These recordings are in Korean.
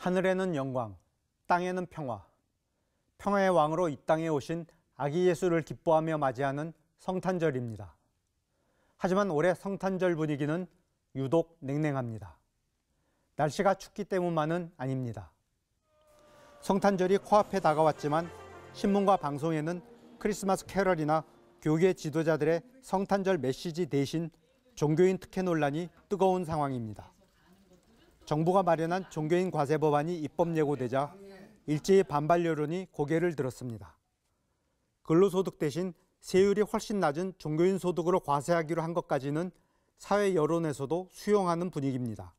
하늘에는 영광, 땅에는 평화. 평화의 왕으로 이 땅에 오신 아기 예수를 기뻐하며 맞이하는 성탄절입니다. 하지만 올해 성탄절 분위기는 유독 냉랭합니다. 날씨가 춥기 때문만은 아닙니다. 성탄절이 코앞에 다가왔지만 신문과 방송에는 크리스마스 캐럴이나 교계 지도자들의 성탄절 메시지 대신 종교인 특혜 논란이 뜨거운 상황입니다. 정부가 마련한 종교인 과세 법안이 입법 예고되자 일제히 반발 여론이 고개를 들었습니다. 근로소득 대신 세율이 훨씬 낮은 종교인 소득으로 과세하기로 한 것까지는 사회 여론에서도 수용하는 분위기입니다.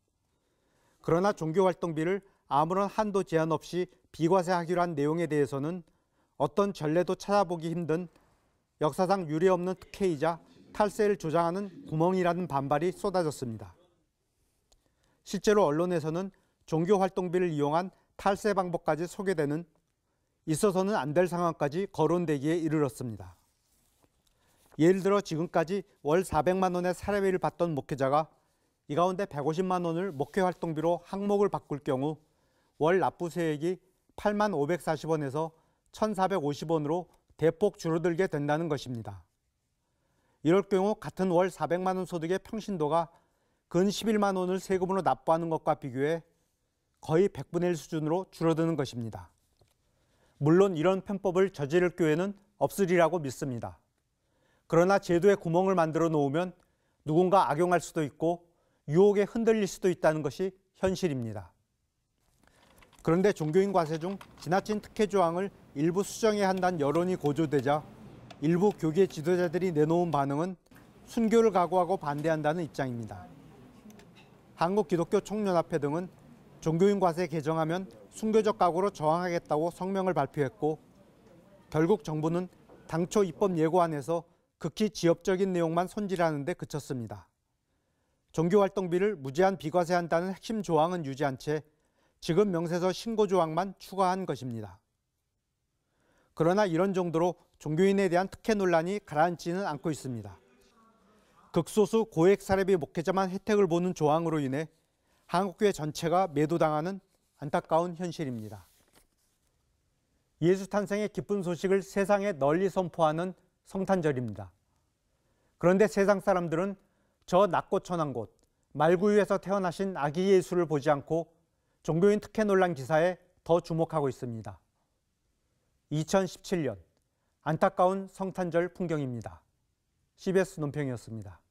그러나 종교활동비를 아무런 한도 제한 없이 비과세하기로 한 내용에 대해서는 어떤 전례도 찾아보기 힘든 역사상 유례없는 특혜이자 탈세를 조장하는 구멍이라는 반발이 쏟아졌습니다. 실제로 언론에서는 종교활동비를 이용한 탈세 방법까지 소개되는 있어서는 안 될 상황까지 거론되기에 이르렀습니다. 예를 들어 지금까지 월 400만 원의 사례비를 받던 목회자가 이 가운데 150만 원을 목회활동비로 항목을 바꿀 경우 월 납부 세액이 8만 540원에서 1,450원으로 대폭 줄어들게 된다는 것입니다. 이럴 경우 같은 월 400만 원 소득의 평신도가 근 11만 원을 세금으로 납부하는 것과 비교해 거의 100분의 1 수준으로 줄어드는 것입니다. 물론 이런 편법을 저지를 교회는 없으리라고 믿습니다. 그러나 제도에 구멍을 만들어 놓으면 누군가 악용할 수도 있고 유혹에 흔들릴 수도 있다는 것이 현실입니다. 그런데 종교인 과세 중 지나친 특혜 조항을 일부 수정해야 한다는 여론이 고조되자 일부 교계 지도자들이 내놓은 반응은 순교를 각오하고 반대한다는 입장입니다. 한국기독교총연합회 등은 종교인 과세 개정하면 순교적 각오로 저항하겠다고 성명을 발표했고 결국 정부는 당초 입법 예고안에서 극히 지엽적인 내용만 손질하는 데 그쳤습니다. 종교활동비를 무제한 비과세한다는 핵심 조항은 유지한 채 지금 명세서 신고 조항만 추가한 것입니다. 그러나 이런 정도로 종교인에 대한 특혜 논란이 가라앉지는 않고 있습니다. 극소수 고액 사례비 목회자만 혜택을 보는 조항으로 인해 한국교회 전체가 매도당하는 안타까운 현실입니다. 예수 탄생의 기쁜 소식을 세상에 널리 선포하는 성탄절입니다. 그런데 세상 사람들은 저 낮고 천한 곳 말구유에서 태어나신 아기 예수를 보지 않고 종교인 특혜 논란 기사에 더 주목하고 있습니다. 2017년 안타까운 성탄절 풍경입니다. CBS 논평이었습니다.